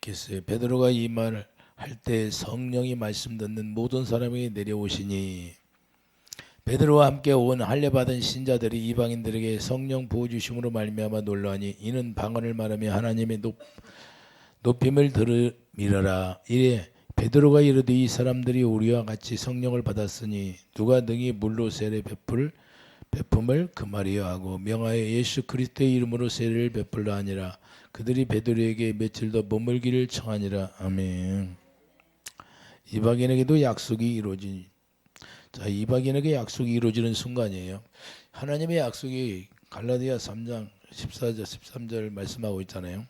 읽겠어요. 베드로가 이 말을 할 때 성령이 말씀 듣는 모든 사람에게 내려오시니 베드로와 함께 온 할례받은 신자들이 이방인들에게 성령 부어 주심으로 말미암아 놀라니 이는 방언을 말하며 하나님의 높임을 들으미러라. 이에 베드로가 이르되 이 사람들이 우리와 같이 성령을 받았으니 누가 능히 물로 세례 베품을 금하리요 하고 명하여 예수 그리스도의 이름으로 세례를 베풀라 하니라. 그들이 베드로에게 며칠 더 머물기를 청하니라. 아멘. 이방인에게도 약속이 이루어지니, 자, 이방인에게 약속이 이루어지는 순간이에요. 하나님의 약속이 갈라디아 3장 14절 13절 말씀하고 있잖아요.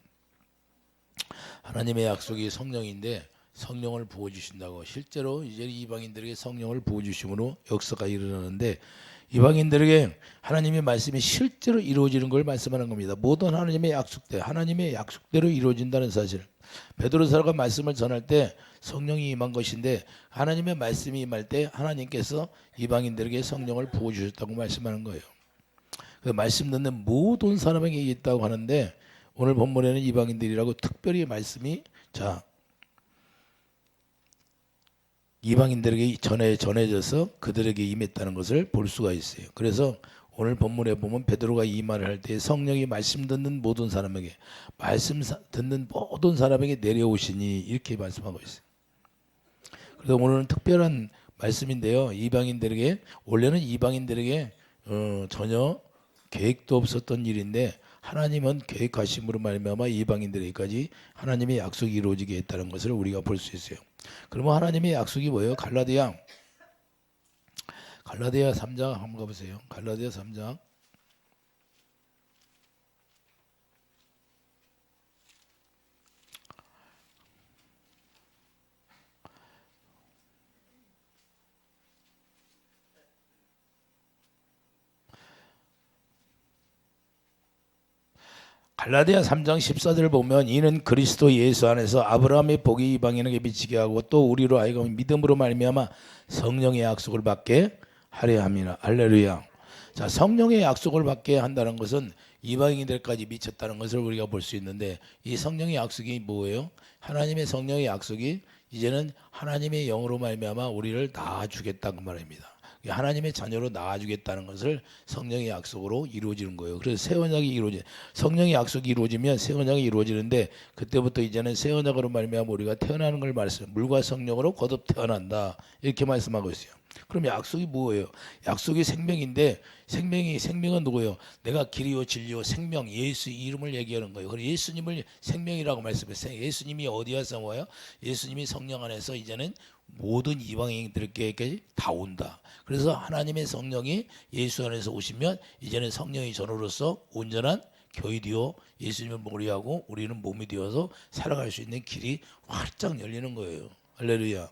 하나님의 약속이 성령인데 성령을 부어주신다고. 실제로 이제 이방인들에게 성령을 부어주심으로 역사가 일어나는데 이방인들에게 하나님의 말씀이 실제로 이루어지는 걸 말씀하는 겁니다. 모든 하나님의 약속대로 이루어진다는 사실. 베드로사가 말씀을 전할 때 성령이 임한 것인데 하나님의 말씀이 임할 때 하나님께서 이방인들에게 성령을 부어주셨다고 말씀하는 거예요. 그 말씀 듣는 모든 사람에게 있다고 하는데 오늘 본문에는 이방인들이라고 특별히 말씀이 이방인들에게 전해져서 그들에게 임했다는 것을 볼 수가 있어요. 그래서 오늘 본문에 보면 베드로가 이 말을 할 때 성령이 말씀 듣는 모든 사람에게 내려오시니 이렇게 말씀하고 있어요. 그래서 오늘은 특별한 말씀인데요. 원래는 이방인들에게 전혀 계획도 없었던 일인데 하나님은 계획하심으로 말미암아 이방인들에게까지 하나님의 약속이 이루어지게 했다는 것을 우리가 볼 수 있어요. 그러면 하나님의 약속이 뭐예요? 갈라디아 3장 한번 가보세요. 갈라디아 3장 갈라디아 3장 14절을 보면 이는 그리스도 예수 안에서 아브라함의 복이 이방인에게 미치게 하고 또 우리로 하여금 믿음으로 말미암아 성령의 약속을 받게 하려 함이라. 할렐루야. 자, 성령의 약속을 받게 한다는 것은 이방인들까지 미쳤다는 것을 우리가 볼 수 있는데 이 성령의 약속이 뭐예요? 하나님의 성령의 약속이 이제는 하나님의 영으로 말미암아 우리를 낳아주겠다는 말입니다. 하나님의 자녀로 낳아주겠다는 것을 성령의 약속으로 이루어지는 거예요. 그래서 새 언약이 성령의 약속이 이루어지면 새 언약이 이루어지는데 그때부터 이제는 새 언약으로 말미암아 우리가 태어나는 걸 물과 성령으로 거듭 태어난다 이렇게 말씀하고 있어요. 그럼 약속이 뭐예요? 약속이 생명인데 생명은 누구예요? 내가 길이요 진리요 생명 예수 이름을 얘기하는 거예요. 그래서 예수님을 생명이라고 말씀했어요. 예수님이 어디에서 와요? 예수님이 성령 안에서 이제는 모든 이방인들에게 다 온다. 그래서 하나님의 성령이 예수 안에서 오시면 이제는 성령이 전으로서 온전한 교회 되어 예수님을 머리하고 우리는 몸이 되어서 살아갈 수 있는 길이 활짝 열리는 거예요. 할렐루야.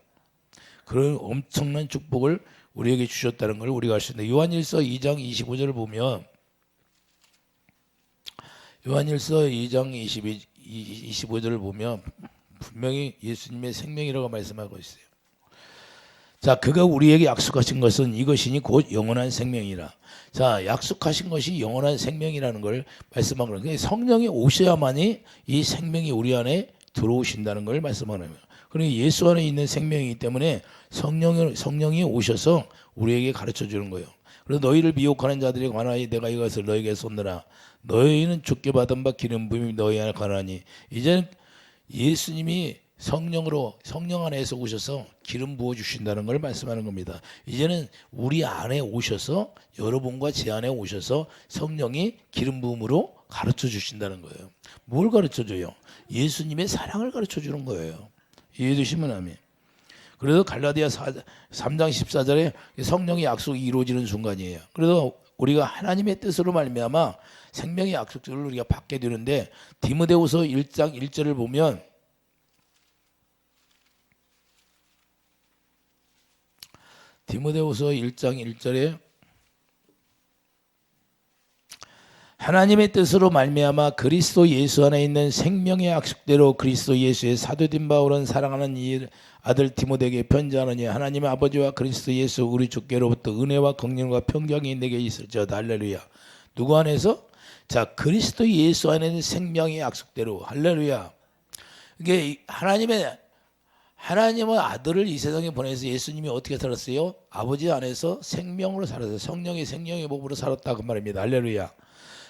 그런 엄청난 축복을 우리에게 주셨다는 걸 우리가 알 수 있는데 요한일서 2장 25절을 보면 요한일서 2장 25절을 보면 분명히 예수님의 생명이라고 말씀하고 있어요. 자, 그가 우리에게 약속하신 것은 이것이니 곧 영원한 생명이라. 자, 약속하신 것이 영원한 생명이라는 걸 말씀하는 거예요. 성령이 오셔야만이 이 생명이 우리 안에 들어오신다는 걸 말씀하는 거예요. 그러니까 예수 안에 있는 생명이기 때문에 성령이 오셔서 우리에게 가르쳐 주는 거예요. 그래서 너희를 미혹하는 자들에 관하여 내가 이것을 너희에게 쏟느라. 너희는 주께 받은 바 기름 부음이 너희 안에 관하니. 이제는 예수님이 성령 안에서 오셔서 기름 부어 주신다는 걸 말씀하는 겁니다. 이제는 우리 안에 오셔서 여러분과 제 안에 오셔서 성령이 기름 부음으로 가르쳐 주신다는 거예요. 뭘 가르쳐 줘요? 예수님의 사랑을 가르쳐 주는 거예요. 이해되시면 아멘. 그래서 갈라디아 3장 14절에 성령의 약속이 이루어지는 순간이에요. 그래서 우리가 하나님의 뜻으로 말미암아 생명의 약속들을 우리가 받게 되는데 디모데후서 1장 1절을 보면 디모데후서 1장 1절에 하나님의 뜻으로 말미암아 그리스도 예수 안에 있는 생명의 약속대로 그리스도 예수의 사도된 바울은 사랑하는 이 아들 디모데에게 편지하노니 하나님의 아버지와 그리스도 예수 우리 주께로부터 은혜와 긍휼과 평강이 내게 있을지어다. 할렐루야. 누구 안에서? 자, 그리스도 예수 안에 있는 생명의 약속대로. 할렐루야. 이게 하나님은 아들을 이 세상에 보내서 예수님이 어떻게 살았어요? 아버지 안에서 생명으로 살았어요. 성령의 법으로 살았다 그 말입니다. 할렐루야.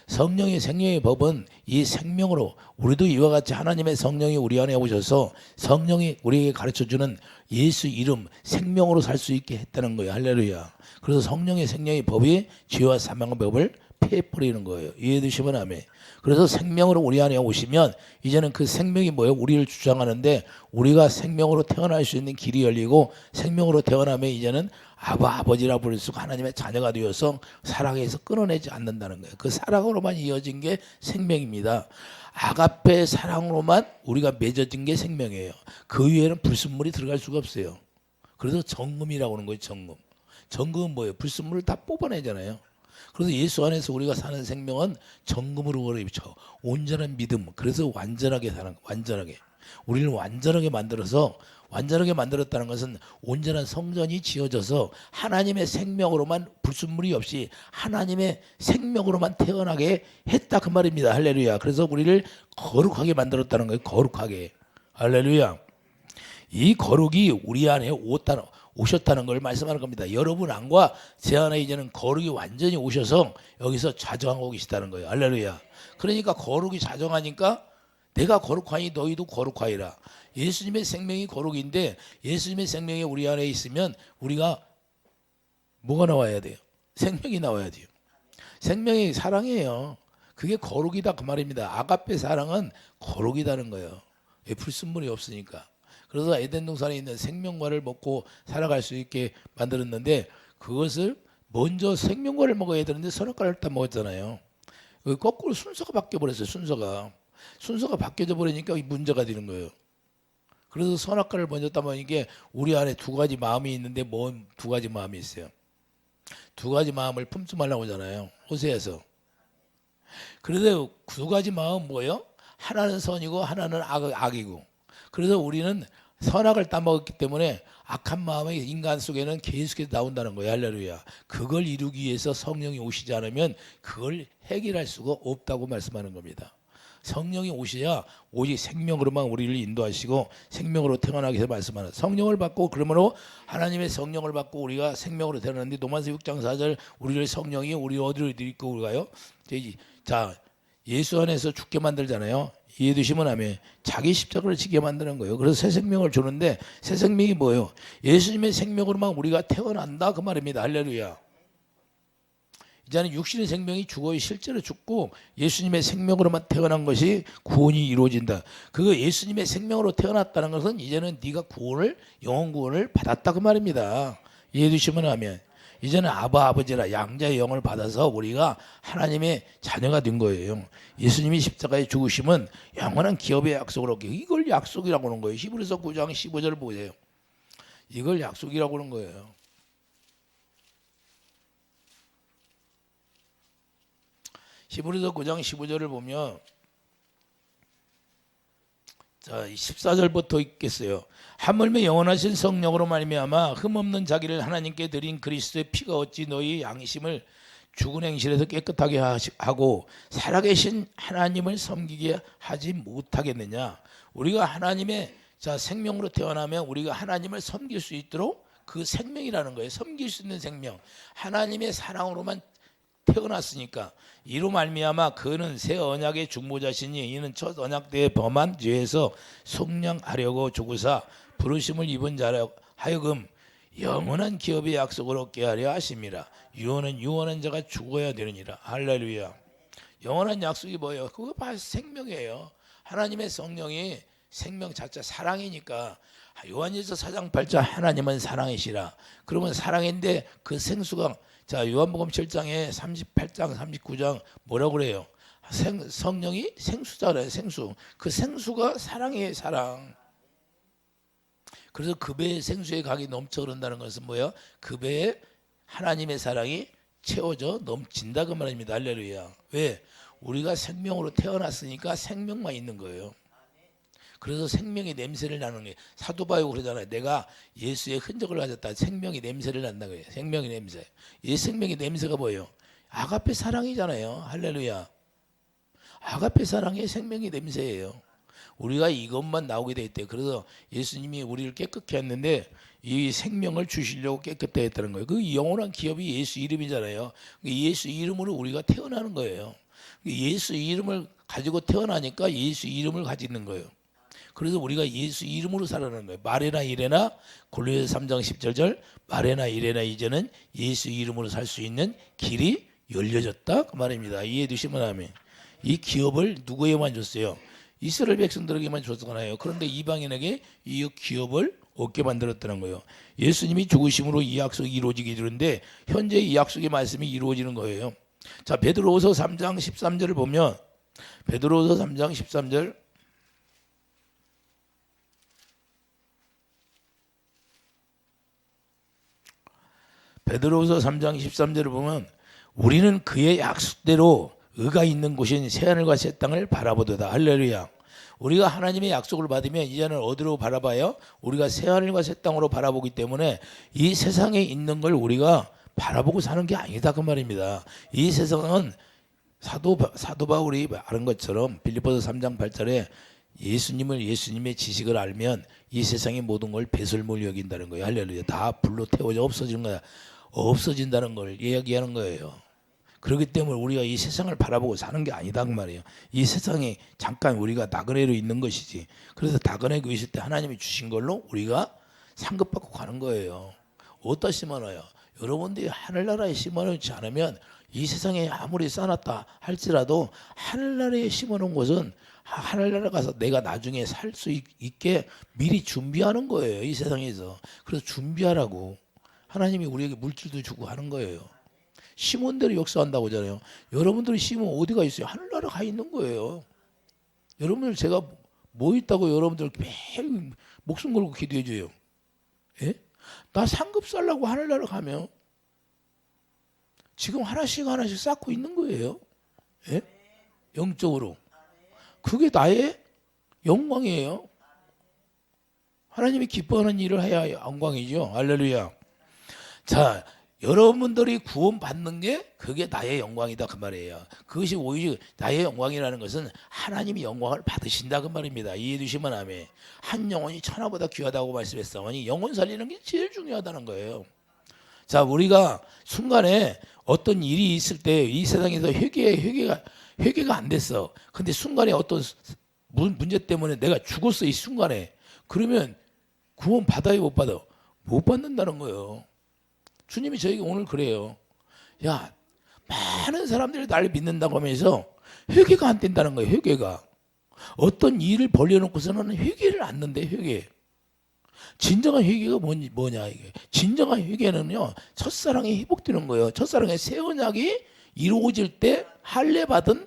성령의 생명의 법은 이 생명으로 우리도 이와 같이 하나님의 성령이 우리 안에 오셔서 성령이 우리에게 가르쳐주는 예수 이름 생명으로 살 수 있게 했다는 거예요. 할렐루야. 그래서 성령의 생명의 법이 죄와 사망의 법을 패버리는 거예요. 이해되시면 아멘. 그래서 생명으로 우리 안에 오시면 이제는 그 생명이 뭐예요? 우리를 주장하는데 우리가 생명으로 태어날 수 있는 길이 열리고 생명으로 태어나면 이제는 아버지라 부를 수 있고 하나님의 자녀가 되어서 사랑에서 끊어내지 않는다는 거예요. 그 사랑으로만 이어진 게 생명입니다. 아가페 사랑으로만 우리가 맺어진 게 생명이에요. 그 위에는 불순물이 들어갈 수가 없어요. 그래서 정금이라고 하는 거예요. 정금은 뭐예요? 불순물을 다 뽑아내잖아요. 그래서 예수 안에서 우리가 사는 생명은 정금으로 그렇죠. 온전한 믿음. 그래서 완전하게 사는 거예요. 완전하게. 우리를 완전하게 만들었다는 것은 온전한 성전이 지어져서 하나님의 생명으로만 불순물이 없이 하나님의 생명으로만 태어나게 했다 그 말입니다. 할렐루야. 그래서 우리를 거룩하게 만들었다는 거예요. 거룩하게. 할렐루야. 이 거룩이 우리 안에 오셨다는 걸 말씀하는 겁니다. 여러분 안과 제 안에 이제는 거룩이 완전히 오셔서 여기서 자정하고 계시다는 거예요. 할렐루야. 그러니까 거룩이 자정하니까 내가 거룩하니 너희도 거룩하리라. 예수님의 생명이 거룩인데 예수님의 생명이 우리 안에 있으면 우리가 뭐가 나와야 돼요? 생명이 나와야 돼요. 생명이 사랑이에요. 그게 거룩이다 그 말입니다. 아가페 사랑은 거룩이다는 거예요. 불순물이 없으니까. 그래서 에덴 동산에 있는 생명과를 먹고 살아갈 수 있게 만들었는데 그것을 먼저 생명과를 먹어야 되는데 선악과를 일단 먹었잖아요. 거꾸로 순서가 바뀌어 버렸어요. 순서가 바뀌어져 버리니까 문제가 되는 거예요. 그래서 선악과를 먼저 따면 이게 우리 안에 두 가지 마음이 있는데 뭔 두 가지 마음이 있어요. 두 가지 마음을 품지 말라고 하잖아요. 호세에서. 그래서 두 가지 마음 뭐예요? 하나는 선이고 하나는 악이고. 그래서 우리는 선악을 따먹었기 때문에 악한 마음이 인간 속에는 계속해서 나온다는 거예요. 할렐루야. 그걸 이루기 위해서 성령이 오시지 않으면 그걸 해결할 수가 없다고 말씀하는 겁니다. 성령이 오셔야 오직 생명으로만 우리를 인도하시고 생명으로 태어나게 해서 말씀하는 성령을 받고 그러므로 하나님의 성령을 받고 우리가 생명으로 태어났는데 로마서 6장 4절 우리를 성령이 우리 어디로 이끌고 가요? 자 예수 안에서 죽게 만들잖아요. 이해되시면 하면 자기 십자가를 지게 만드는 거예요. 그래서 새 생명을 주는데 새 생명이 뭐예요? 예수님의 생명으로만 우리가 태어난다 그 말입니다. 할렐루야. 이제는 육신의 생명이 죽어요. 실제로 죽고 예수님의 생명으로만 태어난 것이 구원이 이루어진다. 그거 예수님의 생명으로 태어났다는 것은 이제는 네가 영혼 구원을 받았다 그 말입니다. 이해되시면 하면 이제는 아버지라 양자의 영을 받아서 우리가 하나님의 자녀가 된 거예요. 예수님이 십자가에 죽으시면 영원한 기업의 약속을 얻게 이걸 약속이라고 하는 거예요. 히브리서 9장 15절을 보세요. 이걸 약속이라고 하는 거예요. 히브리서 9장 15절을 보면 자 14절부터 있겠어요. 하물며 영원하신 성령으로 말미암아 흠없는 자기를 하나님께 드린 그리스도의 피가 어찌 너희 양심을 죽은 행실에서 깨끗하게 하고 살아계신 하나님을 섬기게 하지 못하겠느냐. 우리가 하나님의 생명으로 태어나면 우리가 하나님을 섬길 수 있도록 그 생명이라는 거예요. 섬길 수 있는 생명. 하나님의 사랑으로만 태어났으니까 이로 말미암아 그는 새 언약의 중보자시니 이는 첫 언약 때에 범한 죄에서 속량하려고 죽으사 부르심을 입은 자라 하여금 영원한 기업의 약속을 얻게 하려 하심이라. 유언한 자가 죽어야 되느니라. 할렐루야. 영원한 약속이 뭐예요? 그거 바로 생명이에요. 하나님의 성령이 생명 자체 사랑이니까 요한일서 4장 8절 하나님은 사랑이시라. 그러면 사랑인데 그 생수가 요한복음 7장에 38장 39장 뭐라고 그래요? 성령이 생수잖아요. 생수. 그 생수가 사랑이에요. 사랑. 그래서 그 배에 생수의 강이 넘쳐 흐른다는 것은 뭐예요? 그 배에 하나님의 사랑이 채워져 넘친다 그 말입니다. 할렐루야. 왜? 우리가 생명으로 태어났으니까 생명만 있는 거예요. 그래서 생명의 냄새를 나는 게 사도 바울이 그러잖아요. 내가 예수의 흔적을 가졌다. 생명의 냄새를 난다 그래요. 생명의 냄새. 이 생명의 냄새가 뭐예요? 아가페 사랑이잖아요. 할렐루야. 아가페 사랑이 생명의 냄새예요. 우리가 이것만 나오게 돼 있대요. 그래서 예수님이 우리를 깨끗게 했는데 이 생명을 주시려고 깨끗게 했다는 거예요. 그 영원한 기업이 예수 이름이잖아요. 예수 이름으로 우리가 태어나는 거예요. 예수 이름을 가지고 태어나니까 예수 이름을 가지는 거예요. 그래서 우리가 예수 이름으로 살아가는 거예요. 말에나 이래나 골로새서 3장 17절 말에나 이래나 이제는 예수 이름으로 살 수 있는 길이 열려졌다 그 말입니다. 이해해 주시면 아멘. 이 기업을 누구에만 줬어요? 이스라엘 백성들에게만 줬잖아요. 그런데 이방인에게 이 기업을 얻게 만들었다는 거예요. 예수님이 죽으심으로 이 약속이 이루어지게 되는데 현재 이 약속의 말씀이 이루어지는 거예요. 자, 베드로후서 3장 13절을 보면 베드로후서 3장 13절 베드로후서 3장 13절을 보면 우리는 그의 약속대로 의가 있는 곳인 새하늘과 새 땅을 바라보도다. 할렐루야. 우리가 하나님의 약속을 받으면 이제는 어디로 바라봐요? 우리가 새하늘과 새 땅으로 바라보기 때문에 이 세상에 있는 걸 우리가 바라보고 사는 게 아니다 그 말입니다. 이 세상은 사도 바울이 말한 것처럼 빌립보서 3장 8절에 예수님의 지식을 알면 이 세상의 모든 걸 배설물로 여긴다는 거예요. 할렐루야. 다 불로 태워져 없어지는 거야. 없어진다는 걸 이야기하는 거예요. 그렇기 때문에 우리가 이 세상을 바라보고 사는 게 아니다 그 말이에요. 이 세상에 잠깐 우리가 나그네로 있는 것이지. 그래서 나그네고 있을 때 하나님이 주신 걸로 우리가 상급받고 가는 거예요. 어디다 심어놔요? 여러분들이 하늘나라에 심어놓지 않으면 이 세상에 아무리 쌓았다 할지라도 하늘나라에 심어놓은 것은 하늘나라 가서 내가 나중에 살 수 있게 미리 준비하는 거예요. 이 세상에서. 그래서 준비하라고 하나님이 우리에게 물질도 주고 하는 거예요. 심은 대로 역사한다고 하잖아요. 여러분들이 심으면 어디가 있어요? 하늘나라 가 있는 거예요. 여러분들 제가 뭐 있다고 여러분들 매일 목숨 걸고 기도해 줘요. 예? 나 상급 살라고 하늘나라 가면 지금 하나씩 쌓고 있는 거예요. 예? 영적으로. 그게 나의 영광이에요. 하나님이 기뻐하는 일을 해야 영광이죠. 할렐루야. 자, 여러분들이 구원 받는 게 그게 나의 영광이다 그 말이에요. 그것이 오히려 나의 영광이라는 것은 하나님이 영광을 받으신다 그 말입니다. 이해해 주시면 아멘. 한 영혼이 천하보다 귀하다고 말씀했사오니 영혼 살리는 게 제일 중요하다는 거예요. 자, 우리가 순간에 어떤 일이 있을 때 이 세상에서 회개가 안 됐어. 근데 순간에 어떤 문제 때문에 내가 죽었어 이 순간에. 그러면 구원 받아요 못 받아? 못 받는다는 거예요. 주님이 저에게 오늘 그래요. 야, 많은 사람들이 나를 믿는다고 하면서 회개가 안 된다는 거예요. 회개가. 어떤 일을 벌려놓고서는 회개를 않는데 회개. 진정한 회개가 뭐냐 이게. 진정한 회개는요. 첫사랑이 회복되는 거예요. 첫사랑의 새 언약이 이루어질 때 할례 받은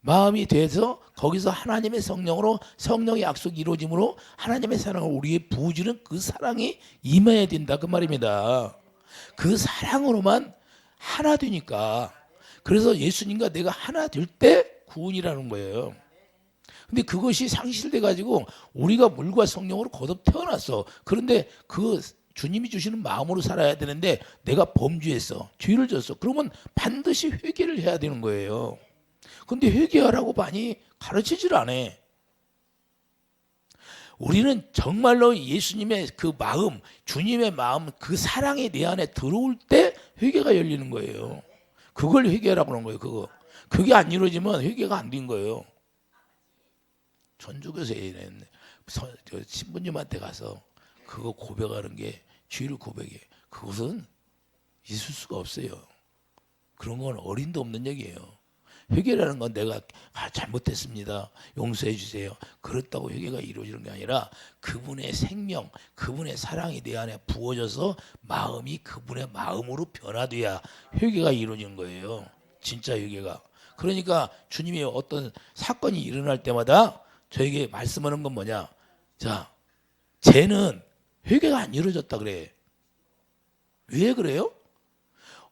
마음이 돼서 거기서 하나님의 성령으로 성령의 약속이 이루어짐으로 하나님의 사랑을 우리의 부어주는 그 사랑이 임해야 된다 그 말입니다. 그 사랑으로만 하나 되니까. 그래서 예수님과 내가 하나 될 때 구원이라는 거예요. 근데 그것이 상실돼 가지고 우리가 물과 성령으로 거듭 태어났어. 그런데 그 주님이 주시는 마음으로 살아야 되는데 내가 범죄했어. 죄를 졌어. 그러면 반드시 회개를 해야 되는 거예요. 근데 회개하라고 많이 가르치질 않아. 우리는 정말로 예수님의 그 마음, 주님의 마음, 그 사랑이 내 안에 들어올 때 회개가 열리는 거예요. 그걸 회개하라고 하는 거예요. 그게 안 이루어지면 회개가 안 된 거예요. 전주교회에 신부님한테 가서 그거 고백하는 게 죄를 고백해. 그것은 있을 수가 없어요. 그런 건 어린도 없는 얘기예요. 회개라는 건 내가 잘못했습니다. 용서해 주세요. 그렇다고 회개가 이루어지는 게 아니라 그분의 생명, 그분의 사랑이 내 안에 부어져서 마음이 그분의 마음으로 변화돼야 회개가 이루어지는 거예요. 진짜 회개가. 그러니까 주님이 어떤 사건이 일어날 때마다 저에게 말씀하는 건 뭐냐. 자, 쟤는 회개가 안 이루어졌다 그래. 왜 그래요?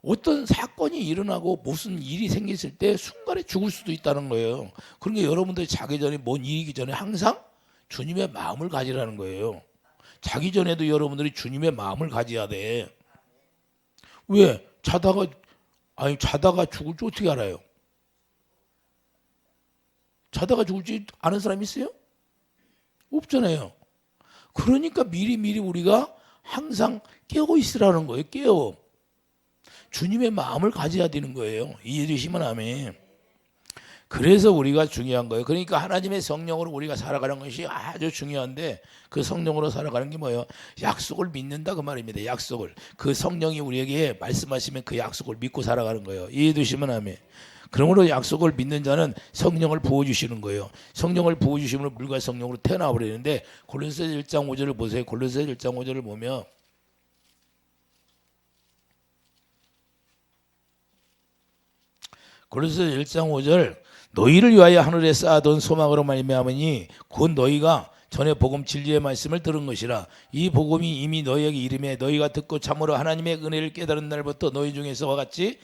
어떤 사건이 일어나고 무슨 일이 생겼을 때 순간에 죽을 수도 있다는 거예요. 그러니까 여러분들이 자기 전에 뭔 일이기 전에 항상 주님의 마음을 가지라는 거예요. 자기 전에도 여러분들이 주님의 마음을 가져야 돼. 왜? 자다가 죽을 줄 어떻게 알아요? 자다가 죽을지 아는 사람 있어요? 없잖아요. 그러니까 미리 우리가 항상 깨어 있으라는 거예요. 깨어. 주님의 마음을 가져야 되는 거예요. 이해되시면 아멘. 그래서 우리가 중요한 거예요. 그러니까 하나님의 성령으로 우리가 살아가는 것이 아주 중요한데, 그 성령으로 살아가는 게 뭐예요? 약속을 믿는다 그 말입니다. 약속을. 그 성령이 우리에게 말씀하시면 그 약속을 믿고 살아가는 거예요. 이해되시면 아멘. 그러므로 약속을 믿는 자는 성령을 부어주시는 거예요. 성령을 부어주시면 물과 성령으로 태어나 버리는데, 골로새 1장 5절을 보세요. 골로새 1장 5절을 보면 골로새 1장 5절, 너희를 위하여 하늘에 쌓아둔 소망으로 말미암으니 곧 너희가 전에 복음 진리의 말씀을 들은 것이라. 이 복음이 이미 너희에게 이름에 너희가 듣고 참으로 하나님의 은혜를 깨달은 날부터 너희 중에서와 같이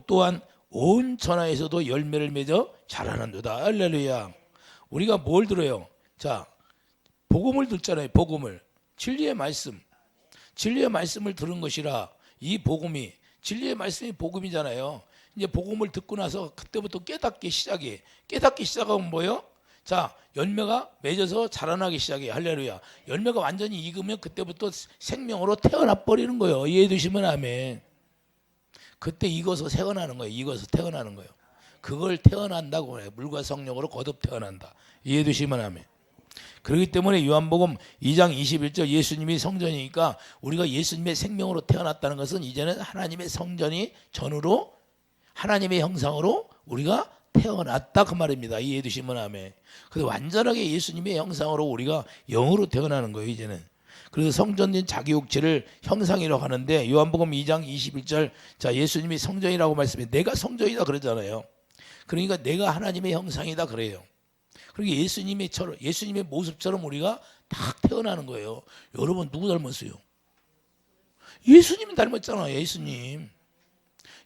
또한 온 천하에서도 열매를 맺어 자라는도다. 할렐루야. 우리가 뭘 들어요? 자, 복음을 듣잖아요. 복음을. 진리의 말씀. 진리의 말씀을 들은 것이라. 이 복음이, 진리의 말씀이 복음이잖아요. 이제 복음을 듣고 나서 그때부터 깨닫기 시작해. 깨닫기 시작하면 뭐예요? 자, 열매가 맺어서 자라나기 시작해. 할렐루야. 열매가 완전히 익으면 그때부터 생명으로 태어나 버리는 거예요. 이해되시면 아멘. 그때 익어서 태어나는 거예요. 익어서 태어나는 거예요. 그걸 태어난다고 해요. 물과 성령으로 거듭 태어난다. 이해되시면 아멘. 그렇기 때문에 요한복음 2장 21절, 예수님이 성전이니까 우리가 예수님의 생명으로 태어났다는 것은 이제는 하나님의 성전이 전으로 하나님의 형상으로 우리가 태어났다 그 말입니다. 이해해 주시면 아멘. 그래서 완전하게 예수님의 형상으로 우리가 영으로 태어나는 거예요. 이제는. 그래서 성전인 자기 육체를 형상이라고 하는데, 요한복음 2장 21절, 자, 예수님이 성전이라고 말씀해. 내가 성전이다 그러잖아요. 그러니까 내가 하나님의 형상이다 그래요. 그러니까 예수님의 모습처럼 우리가 딱 태어나는 거예요. 여러분 누구 닮았어요? 예수님 닮았잖아요. 예수님.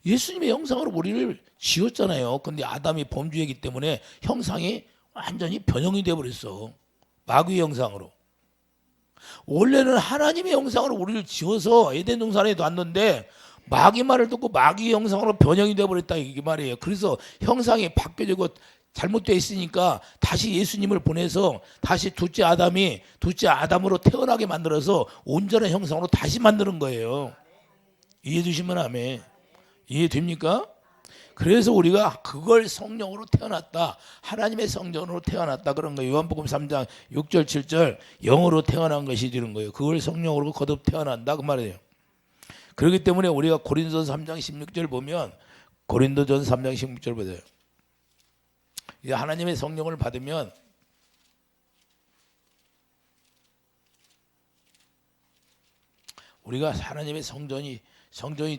예수님의 형상으로 우리를 지었잖아요. 근데 아담이 범죄했기 때문에 형상이 완전히 변형이 되어버렸어. 마귀의 형상으로. 원래는 하나님의 형상으로 우리를 지어서 에덴 동산에 놨는데 마귀 말을 듣고 마귀의 형상으로 변형이 되어버렸다 이게 말이에요. 그래서 형상이 바뀌어지고 잘못되어 있으니까 다시 예수님을 보내서 다시 둘째 아담으로 태어나게 만들어서 온전한 형상으로 다시 만드는 거예요. 이해해 주시면 아멘. 이해됩니까? 그래서 우리가 그걸 성령으로 태어났다. 하나님의 성전으로 태어났다. 그런 거예요. 요한복음 3장 6절 7절 영으로 태어난 것이 되는 거예요. 그걸 성령으로 거듭 태어난다 그 말이에요. 그렇기 때문에 우리가 고린도전서 3장 16절 보면, 고린도전서 3장 16절 보세요. 하나님의 성령을 받으면 우리가 하나님의 성전이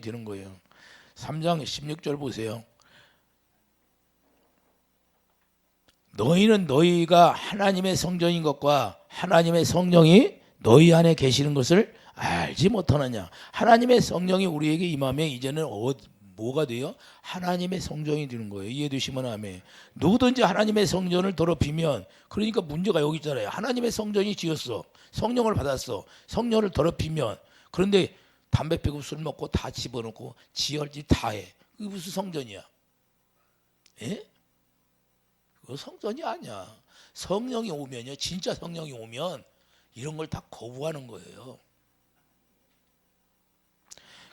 되는 거예요. 3장 16절 보세요. 너희는 너희가 하나님의 성전인 것과 하나님의 성령이 너희 안에 계시는 것을 알지 못하느냐. 하나님의 성령이 우리에게 임하면 이제는 뭐가 돼요? 하나님의 성전이 되는 거예요. 이해되시면 아멘. 누구든지 하나님의 성전을 더럽히면, 그러니까 문제가 여기 있잖아요. 하나님의 성전이 지었어. 성령을 받았어. 성령을 더럽히면, 그런데 담배 피고 술 먹고 다 집어넣고 지할 짓 다 해. 그게 무슨 성전이야? 예? 그거 성전이 아니야. 성령이 오면요, 진짜 성령이 오면 이런 걸 다 거부하는 거예요.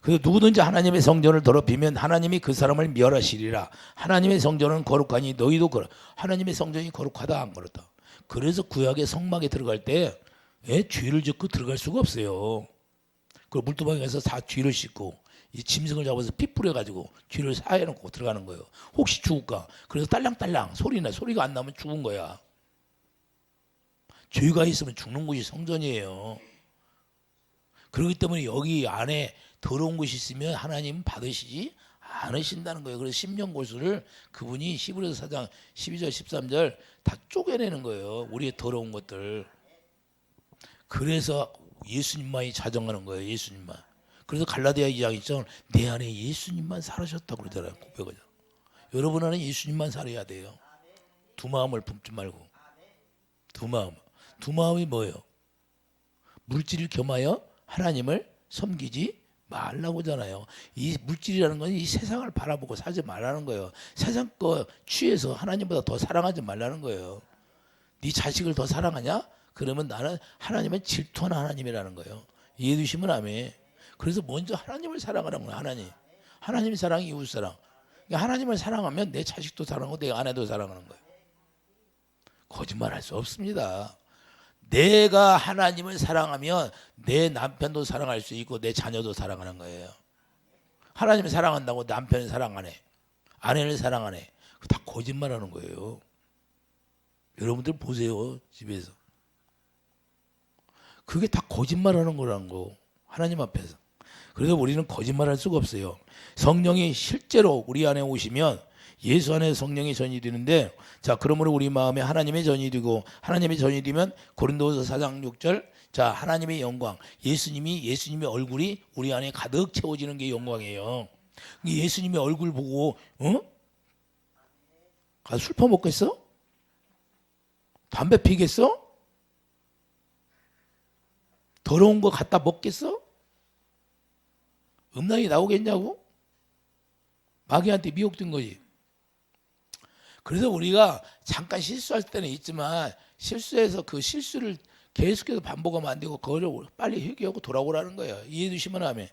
그래서 누구든지 하나님의 성전을 더럽히면 하나님이 그 사람을 멸하시리라. 하나님의 성전은 거룩하니 너희도 하나님의 성전이 거룩하다 안 그렇다. 그래서 구약의 성막에 들어갈 때 죄를 짓고 들어갈 수가 없어요. 그 물두멍에 가서 다 죄를 씻고 이 짐승을 잡아서 피 뿌려가지고 죄를 사해놓고 들어가는 거예요. 혹시 죽을까? 그래서 딸랑딸랑 소리가 안 나면 죽은 거야. 죄가 있으면 죽는 곳이 성전이에요. 그렇기 때문에 여기 안에 더러운 것이 있으면 하나님 받으시지 않으신다는 거예요. 그래서 심령골수를 그분이 히브리서 4장 12절 13절 다 쪼개내는 거예요. 우리의 더러운 것들. 그래서 예수님만이 자정하는 거예요. 예수님만. 그래서 갈라디아 2장 있죠. 내 안에 예수님만 살으셨다고 그러잖아요. 고백하죠. 여러분 안에 예수님만 살아야 돼요. 두 마음을 품지 말고. 두 마음. 두 마음이 뭐예요? 물질을 겸하여 하나님을 섬기지 말라고잖아요. 이 물질이라는 건 이 세상을 바라보고 살지 말라는 거예요. 세상 거 취해서 하나님보다 더 사랑하지 말라는 거예요. 네 자식을 더 사랑하냐? 그러면 나는 하나님은 질투하는 하나님이라는 거예요. 이해해 주시면 아멘. 그래서 먼저 하나님을 사랑하라는 거예요. 하나님 사랑, 이웃 사랑. 그러니까 하나님을 사랑하면 내 자식도 사랑하고 내 아내도 사랑하는 거예요. 거짓말할 수 없습니다. 내가 하나님을 사랑하면 내 남편도 사랑할 수 있고 내 자녀도 사랑하는 거예요. 하나님을 사랑한다고 남편을 사랑 안 해, 아내를 사랑 안 해, 다 거짓말하는 거예요. 여러분들 보세요, 집에서. 그게 다 거짓말하는 거라는 거, 하나님 앞에서. 그래서 우리는 거짓말할 수가 없어요. 성령이 실제로 우리 안에 오시면 예수 안에 성령이 전이 되는데, 자, 그러므로 우리 마음에 하나님의 전이 되고, 하나님의 전이 되면 고린도서 4장 6절, 자, 하나님의 영광, 예수님의 얼굴이 우리 안에 가득 채워지는 게 영광이에요. 예수님의 얼굴 보고 가서 술 퍼먹겠어? 담배 피겠어? 더러운 거 갖다 먹겠어? 음란이 나오겠냐고? 마귀한테 미혹된 거지. 그래서 우리가 잠깐 실수할 때는 있지만 실수해서 그 실수를 계속해서 반복하면 안 되고 그거를 빨리 회개하고 돌아오라는 거예요. 이해해 주시면 아멘.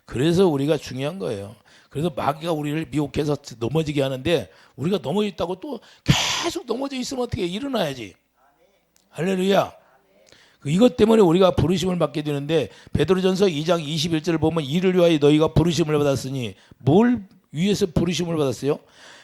그래서 우리가 중요한 거예요. 그래서 마귀가 우리를 미혹해서 넘어지게 하는데, 우리가 넘어져 있다고 또 계속 넘어져 있으면 어떻게 일어나야지. 할렐루야. 이것 때문에 우리가 부르심을 받게 되는데, 베드로전서 2장 21절을 보면 이를 위하여 너희가 부르심을 받았으니, 뭘 위해서 부르심을 받았어요?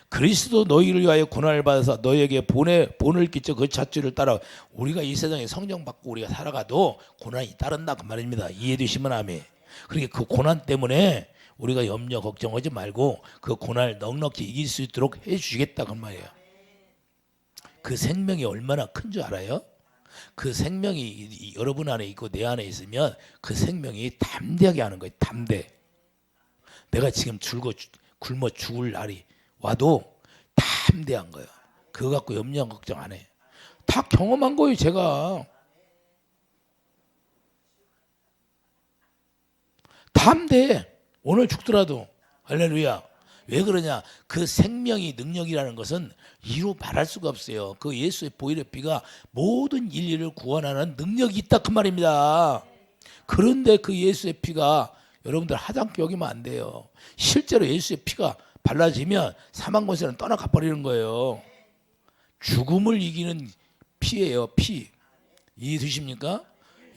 그리스도 너희를 위하여 고난을 받아서 너희에게 본을 끼쳐 그 잣줄을 따라. 우리가 이 세상에 성령 받고 우리가 살아가도 고난이 따른다, 그 말입니다. 이해되시면 아멘. 그러니까 그 고난 때문에 우리가 염려 걱정하지 말고 그 고난을 넉넉히 이길 수 있도록 해주시겠다, 그 말이에요. 그 생명이 얼마나 큰 줄 알아요? 그 생명이 여러분 안에 있고 내 안에 있으면 그 생명이 담대하게 하는 거예요. 담대. 내가 지금 굶어 죽을 날이 와도 담대한 거예요. 그거 갖고 염려 걱정 안 해. 다 경험한 거예요, 제가. 담대. 오늘 죽더라도. 할렐루야. 왜 그러냐? 그 생명이 능력이라는 것은 이루 말할 수가 없어요. 그 예수의 보혈의 피가 모든 인류를 구원하는 능력이 있다, 그 말입니다. 그런데 그 예수의 피가 여러분들 하찮게 여기면 안 돼요. 실제로 예수의 피가 발라지면 사망 권세는 떠나가 버리는 거예요. 죽음을 이기는 피예요, 피. 이해되십니까?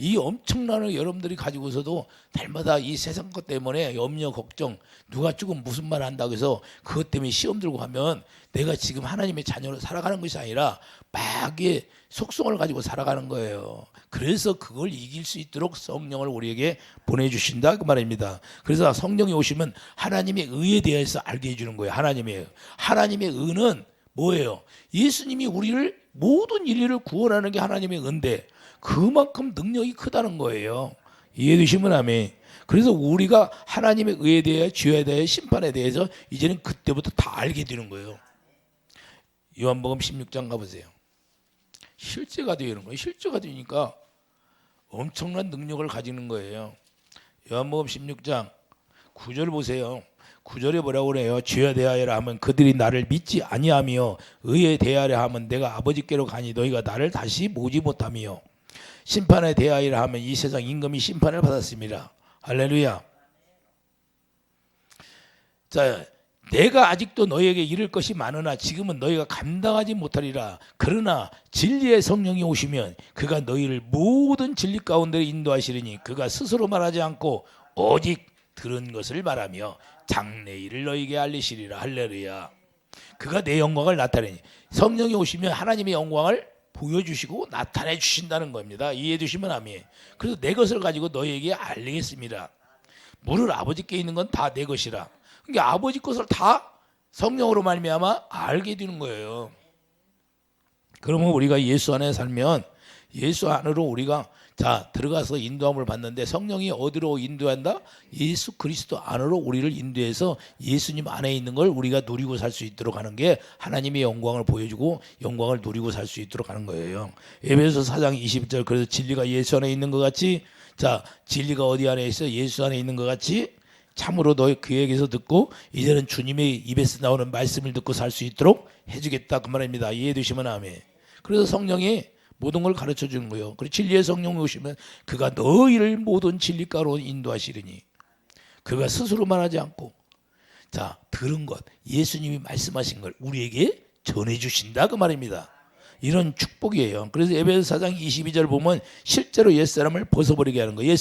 이 엄청난 여러분들이 가지고서도 날마다 이 세상 것 때문에 염려 걱정, 누가 죽으면 무슨 말 한다고 해서 그것 때문에 시험 들고 하면 내가 지금 하나님의 자녀로 살아가는 것이 아니라 마귀의 속성을 가지고 살아가는 거예요. 그래서 그걸 이길 수 있도록 성령을 우리에게 보내주신다, 그 말입니다. 그래서 성령이 오시면 하나님의 의에 대해서 알게 해주는 거예요. 하나님의 의는 뭐예요? 예수님이 우리를 모든 인류를 구원하는 게 하나님의 의인데 그만큼 능력이 크다는 거예요. 이해되시면 아멘. 그래서 우리가 하나님의 의에 대해, 죄에 대해, 심판에 대해서 이제는 그때부터 다 알게 되는 거예요. 요한복음 16장 가보세요. 실제가 되는 거예요. 실제가 되니까 엄청난 능력을 가지는 거예요. 요한복음 16장 9절 보세요. 9절에 뭐라고 그래요? 죄에 대하여라 하면 그들이 나를 믿지 아니하며, 의에 대하여라 하면 내가 아버지께로 가니 너희가 나를 다시 보지 못하며, 심판에 대하여라 하면 이 세상 임금이 심판을 받았습니다. 할렐루야. 자, 내가 아직도 너희에게 이를 것이 많으나 지금은 너희가 감당하지 못하리라. 그러나 진리의 성령이 오시면 그가 너희를 모든 진리 가운데 인도하시리니 그가 스스로 말하지 않고 오직 들은 것을 말하며 장래일을 너희에게 알리시리라. 할렐루야. 그가 내 영광을 나타내니, 성령이 오시면 하나님의 영광을 보여주시고 나타내 주신다는 겁니다. 이해해 주시면 아멘. 그래서 내 것을 가지고 너희에게 알리겠습니다. 물을 아버지께 있는 건 다 내 것이라. 그러니까 아버지 것을 다 성령으로 말미암아 알게 되는 거예요. 그러면 우리가 예수 안에 살면 예수 안으로 우리가 들어가서 인도함을 받는데, 성령이 어디로 인도한다? 예수 그리스도 안으로 우리를 인도해서 예수님 안에 있는 걸 우리가 누리고 살 수 있도록 하는 게 하나님의 영광을 보여주고 영광을 누리고 살 수 있도록 하는 거예요. 에베소서 4장 20절, 그래서 진리가 예수 안에 있는 것 같이 자, 진리가 어디 안에 있어? 예수 안에 있는 것 같이 참으로 너희 그에게서 듣고 이제는 주님의 입에서 나오는 말씀을 듣고 살 수 있도록 해주겠다 그 말입니다. 이해되시면 아멘. 그래서 성령이 모든 걸 가르쳐 주는 거예요. 그리고 진리의 성령이 오시면 그가 너희를 모든 진리가로 인도하시리니 그가 스스로 말하지 않고 자 들은 것 예수님이 말씀하신 걸 우리에게 전해주신다 그 말입니다. 이런 축복이에요. 그래서 에베소 4장 22절 보면 실제로 옛사람을 벗어버리게 하는 거예요.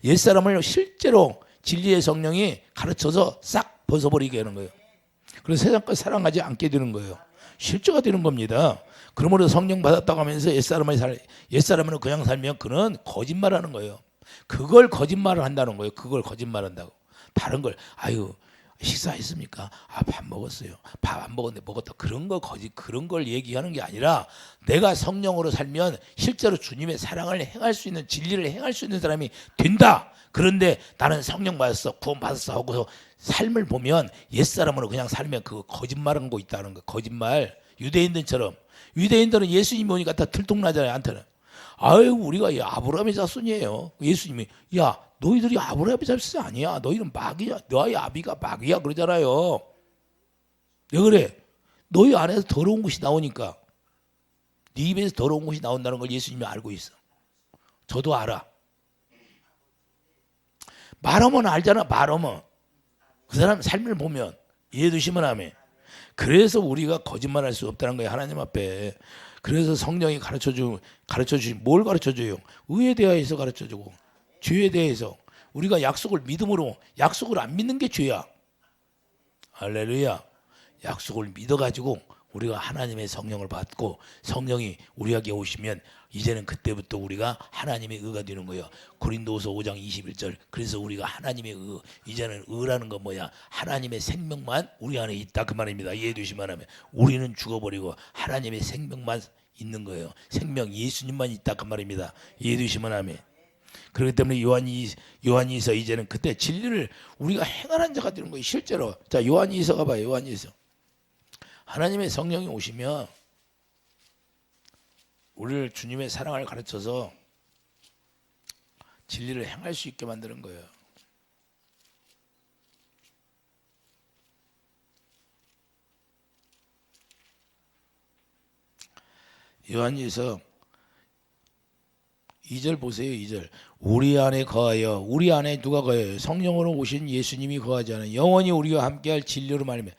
옛사람을 실제로 진리의 성령이 가르쳐서 싹 벗어버리게 하는 거예요. 그래서 세상 걸 사랑하지 않게 되는 거예요. 실제가 되는 겁니다. 그러므로 성령 받았다고 하면서 옛사람은 그냥 살면 그는 거짓말하는 거예요. 그걸 거짓말을 한다는 거예요. 그걸 거짓말한다고. 다른 걸 아유 식사했습니까? 아, 밥 먹었어요. 밥 안 먹었는데 먹었다. 그런 걸 얘기하는 게 아니라 내가 성령으로 살면 실제로 주님의 사랑을 행할 수 있는 진리를 행할 수 있는 사람이 된다. 그런데 나는 성령 받았어, 구원 받았어 하고서 삶을 보면 옛사람으로 그냥 살면 그거 거짓말한 거 있다는 거. 거짓말. 유대인들처럼 유대인들은 예수님이 오니까 다 들통나잖아요. 한테는. 아유 우리가 아브라함의 자손이에요. 예수님이 야 너희들이 아브라함의 자손이 아니야. 너희는 마귀야. 너희 아비가 마귀야 그러잖아요. 왜 그래? 너희 안에서 더러운 것이 나오니까 네 입에서 더러운 것이 나온다는 걸 예수님이 알고 있어. 저도 알아. 말하면 알잖아. 말하면 그 사람 삶을 보면 이해되시면 하면 그래서 우리가 거짓말할 수 없다는 거예요. 하나님 앞에. 그래서 성령이 가르쳐주신 뭘 가르쳐줘요? 의에 대하여서 가르쳐주고 죄에 대해서 우리가 약속을 믿음으로 약속을 안 믿는 게 죄야. 할렐루야. 약속을 믿어가지고 우리가 하나님의 성령을 받고 성령이 우리에게 오시면 이제는 그때부터 우리가 하나님의 의가 되는 거예요. 고린도후서 5장 21절. 그래서 우리가 하나님의 의, 이제는 의라는 건 뭐야? 하나님의 생명만 우리 안에 있다 그 말입니다. 이해되시면 하면 우리는 죽어버리고 하나님의 생명만 있는 거예요. 생명 예수님만 있다 그 말입니다. 이해되시면 하면 그렇기 때문에 요한이서 이제는 그때 진리를 우리가 행하는 자가 되는 거예요. 실제로. 자 요한이서 가봐요. 요한이서. 하나님의 성령이 오시면 우리를 주님의 사랑을 가르쳐서 진리를 행할 수 있게 만드는 거예요. 요한일서 2절 보세요. 2절. 우리 안에 거하여 우리 안에 누가 거하여 성령으로 오신 예수님이 거하지 않은 영원히 우리와 함께할 진리로 말하며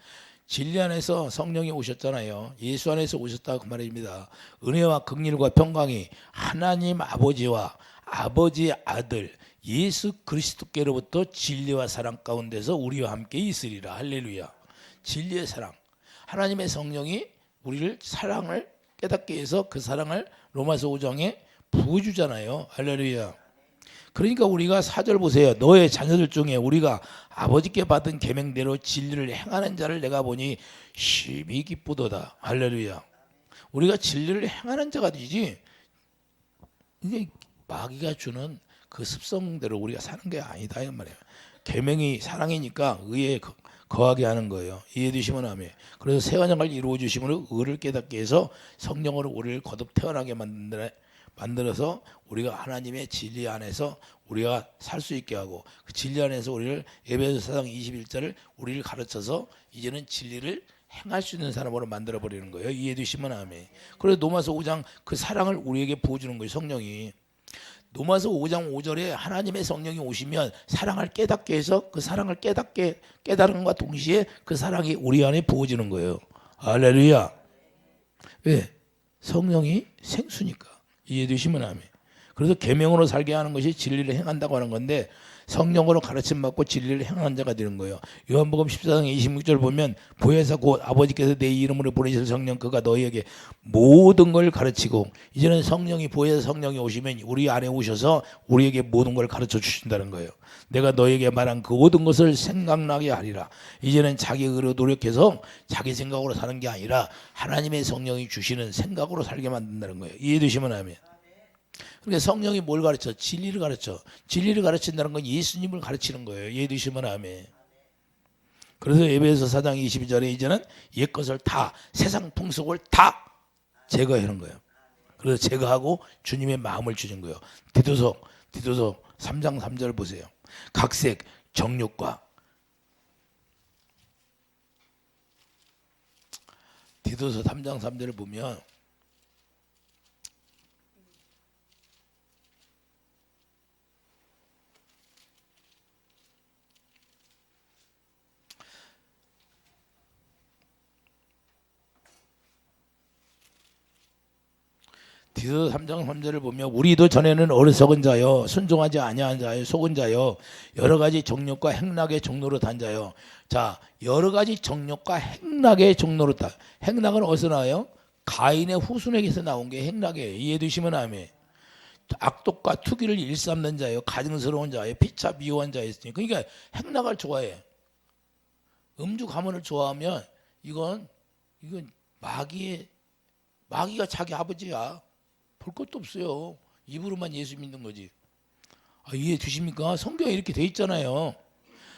진리 안에서 성령이 오셨잖아요. 예수 안에서 오셨다 그 말입니다. 은혜와 긍휼과 평강이 하나님 아버지와 아버지의 아들 예수 그리스도께로부터 진리와 사랑 가운데서 우리와 함께 있으리라. 할렐루야. 진리의 사랑. 하나님의 성령이 우리를 사랑을 깨닫게 해서 그 사랑을 로마서 5장에 부어주잖아요. 할렐루야. 그러니까 우리가 4절 보세요. 너의 자녀들 중에 우리가 아버지께 받은 계명대로 진리를 행하는 자를 내가 보니 심히 기쁘도다. 할렐루야. 우리가 진리를 행하는 자가 되지 이제 마귀가 주는 그 습성대로 우리가 사는 게 아니다 이 말이에요. 계명이 사랑이니까 의에 거하게 하는 거예요. 이해되시면 아멘. 그래서 새 언약을 이루어 주심으로 의를 깨닫게 해서 성령으로 우리를 거듭 태어나게 만들어서 우리가 하나님의 진리 안에서 우리가 살 수 있게 하고 그 진리 안에서 우리를 에베소 4장 21절을 우리를 가르쳐서 이제는 진리를 행할 수 있는 사람으로 만들어 버리는 거예요. 이해되시면 아멘. 그래서 로마서 5장 그 사랑을 우리에게 부어주는 거예요. 성령이. 로마서 5장 5절에 하나님의 성령이 오시면 사랑을 깨닫게 해서 그 사랑을 깨달음과 동시에 그 사랑이 우리 안에 부어지는 거예요. 할렐루야. 왜? 성령이 생수니까. 이해되시면 아멘. 그래서 계명으로 살게 하는 것이 진리를 행한다고 하는 건데 성령으로 가르침 받고 진리를 행하는 자가 되는 거예요. 요한복음 14장 26절 보면 보혜사 곧 아버지께서 내 이름으로 보내실 성령 그가 너희에게 모든 걸 가르치고 이제는 성령이 보혜사 성령이 오시면 우리 안에 오셔서 우리에게 모든 걸 가르쳐 주신다는 거예요. 내가 너에게 말한 그 모든 것을 생각나게 하리라. 이제는 자기 의로 노력해서 자기 생각으로 사는 게 아니라 하나님의 성령이 주시는 생각으로 살게 만든다는 거예요. 이해되시면 아멘. 그러니까 성령이 뭘 가르쳐? 진리를 가르쳐. 진리를 가르친다는 건 예수님을 가르치는 거예요. 이해되시면 아멘. 그래서 에베소 4장 22절에 이제는 옛것을 다 세상 풍속을 다 제거하는 거예요. 그래서 제거하고 주님의 마음을 주는 거예요. 디도서 3장 3절 보세요. 각색 정욕과 디도서 3장 3절을 보면 디도서 3장 3절을 보면 우리도 전에는 어리석은 자여 순종하지 아니한 자여 속은 자여 여러 가지 정욕과 행락의 종로로 단 자여. 자, 여러 가지 정욕과 행락의 종로로 단. 행락은 어디서 나와요? 가인의 후손에게서 나온 게 행락이에요. 이해해 두시면 아멘. 악독과 투기를 일삼는 자여 가증스러운 자여 피차 미워한 자였으니. 그러니까 행락을 좋아해. 음주 가문을 좋아하면 이건 마귀가 자기 아버지야. 볼 것도 없어요. 입으로만 예수 믿는 거지. 이해해 주십니까? 성경에 이렇게 돼 있잖아요.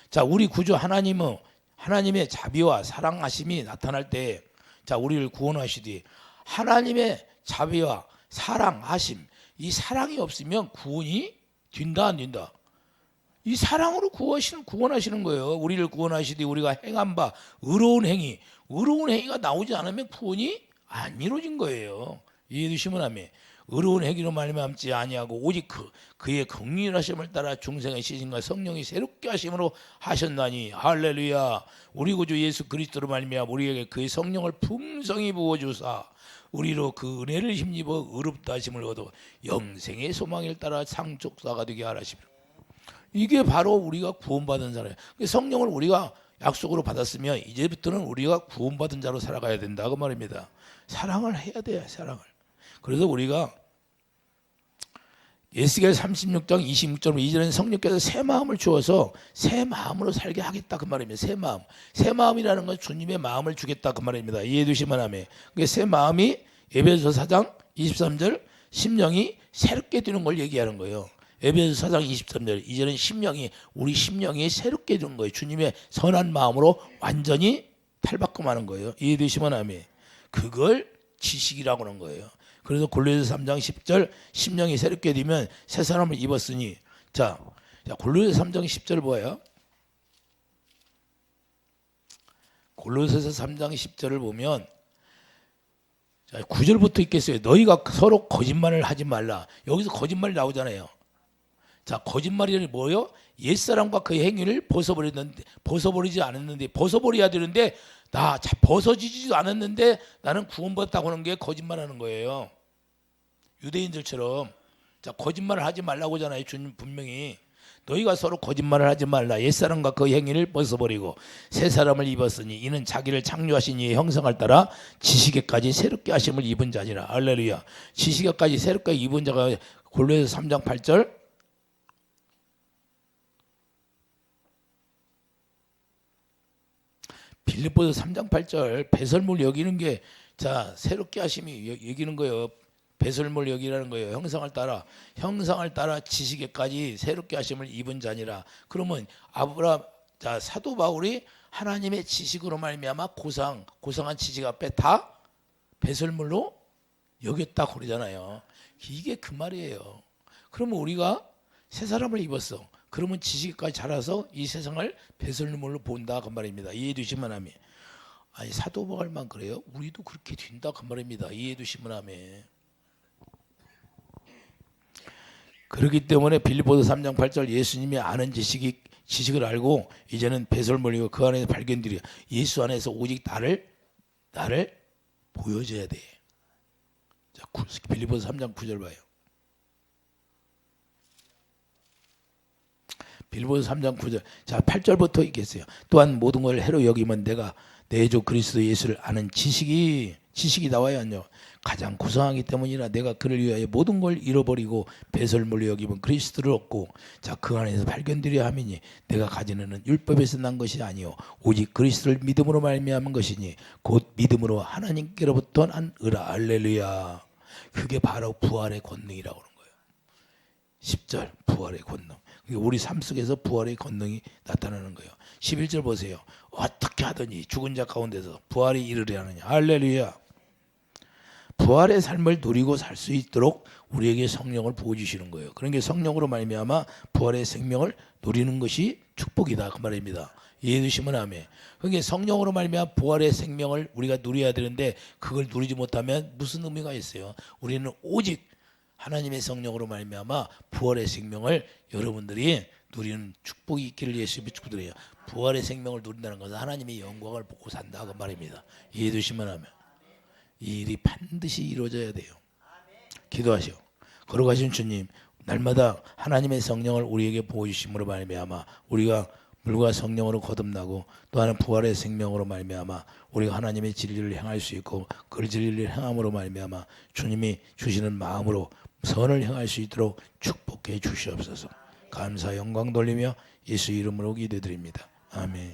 자, 우리 구주 하나님은 하나님의 자비와 사랑하심이 나타날 때, 자, 우리를 구원하시되 하나님의 자비와 사랑하심, 이 사랑이 없으면 구원이 된다 안 된다? 이 사랑으로 구원하시는 거예요. 우리를 구원하시되 우리가 행한 바 의로운 행위가 나오지 않으면 구원이 안 이루어진 거예요. 이해해 주시면 아멘. 의로운 행위로 말미암지 아니하고 오직 그의 긍휼하심을 따라 중생의 시신과 성령이 새롭게 하심으로 하셨나니. 할렐루야. 우리 구주 예수 그리스도로 말미암아 우리에게 그의 성령을 풍성히 부어주사 우리로 그 은혜를 힘입어 의롭다 하심을 얻어 영생의 소망을 따라 상속자가 되게 하라시며. 이게 바로 우리가 구원받은 자예요. 성령을 우리가 약속으로 받았으면 이제부터는 우리가 구원받은 자로 살아가야 된다고 말입니다. 사랑을 해야 돼요. 사랑을. 그래서 우리가 에스겔 36장 26절 이제는 성령께서 새 마음을 주어서 새 마음으로 살게 하겠다 그 말입니다. 새 마음. 새 마음이라는 건 주님의 마음을 주겠다 그 말입니다. 이해해 주시면 아멘. 그게 새 마음이 에베소서 4장 23절 심령이 새롭게 되는 걸 얘기하는 거예요. 에베소서 4장 23절 이제는 우리 심령이 새롭게 되는 거예요. 주님의 선한 마음으로 완전히 탈바꿈하는 거예요. 이해되시면 아멘. 그걸 지식이라고 하는 거예요. 그래서 골로새서 3장 10절 심령이 새롭게 되면 새 사람을 입었으니. 자 골로새서 3장 10절 뭐예요? 골로새서 3장 10절을 보면 9절부터 있겠어요. 너희가 서로 거짓말을 하지 말라. 여기서 거짓말이 나오잖아요. 자, 거짓말이 뭐예요? 옛사람과 그의 행위를 벗어버리지 않았는데, 벗어버려야 되는데 나 벗어지지도 않았는데 나는 구원받았다고 하는 게 거짓말하는 거예요. 유대인들처럼. 자, 거짓말을 하지 말라고 하잖아요. 주님 분명히. 너희가 서로 거짓말을 하지 말라. 옛사람과 그 행위를 벗어버리고 새 사람을 입었으니 이는 자기를 창조하신 이의 형상을 따라 지식에까지 새롭게 하심을 입은 자니라. 할렐루야. 지식에까지 새롭게 입은 자가 골로새서 3장 8절. 빌립보서 3장 8절 배설물 여기는 게 자 새롭게 하심이 여기는 거예요. 배설물 여기라는 거예요. 형상을 따라 지식에까지 새롭게 하심을 입은 자니라. 그러면 자 사도 바울이 하나님의 지식으로 말미암아 고상한 지식 앞에 다 배설물로 여겼다 그러잖아요. 이게 그 말이에요. 그러면 우리가 새 사람을 입었어. 그러면 지식까지 자라서 이 세상을 배설물로 본다 그 말입니다. 이해해 주시면 아멘. 아니 사도 바울만 그래요? 우리도 그렇게 된다 그 말입니다. 이해해 주시면 아멘. 그렇기 때문에 빌립보서 3장 8절 예수님이 아는 지식을 알고 이제는 배설물이고 그 안에서 발견들이 예수 안에서 오직 나를 보여줘야 돼. 자, 빌립보서 3장 9절 봐요. 빌립보서 3장 9절. 자, 8절부터 있겠어요. 또한 모든 걸 해로 여기면 내가 내 주 그리스도 예수를 아는 지식이 나와야 하냐. 가장 고상하기 때문이라 내가 그를 위하여 모든 걸 잃어버리고 배설물로 여기면 그리스도를 얻고 자 그 안에서 발견되려 함이니 내가 가지는 율법에서 난 것이 아니요 오직 그리스도를 믿음으로 말미암은 것이니 곧 믿음으로 하나님께로부터 난 의라. 할렐루야. 그게 바로 부활의 권능이라고 하는 거예요. 10절 부활의 권능. 우리 삶 속에서 부활의 권능이 나타나는 거예요. 11절 보세요. 어떻게 하더니 죽은 자 가운데서 부활이 이르려 하느냐. 할렐루야. 부활의 삶을 누리고 살 수 있도록 우리에게 성령을 부어주시는 거예요. 그런 게 성령으로 말미암아 부활의 생명을 누리는 것이 축복이다 그 말입니다. 이해되시면 아멘. 그게 성령으로 말미암아 부활의 생명을 우리가 누려야 되는데 그걸 누리지 못하면 무슨 의미가 있어요? 우리는 오직 하나님의 성령으로 말미암아 부활의 생명을 여러분들이 누리는 축복이 있기를 예수님이 축복드려요. 부활의 생명을 누린다는 것은 하나님의 영광을 보고 산다 그 말입니다. 이해되시면 아멘. 이 일이 반드시 이루어져야 돼요. 기도하시오. 걸어가신 주님, 날마다 하나님의 성령을 우리에게 보여주심으로 말미암아 우리가 물과 성령으로 거듭나고 또 하나는 부활의 생명으로 말미암아 우리가 하나님의 진리를 행할 수 있고 그 진리를 행함으로 말미암아 주님이 주시는 마음으로 선을 행할 수 있도록 축복해 주시옵소서. 감사 영광 돌리며 예수 이름으로 기도드립니다. 아멘.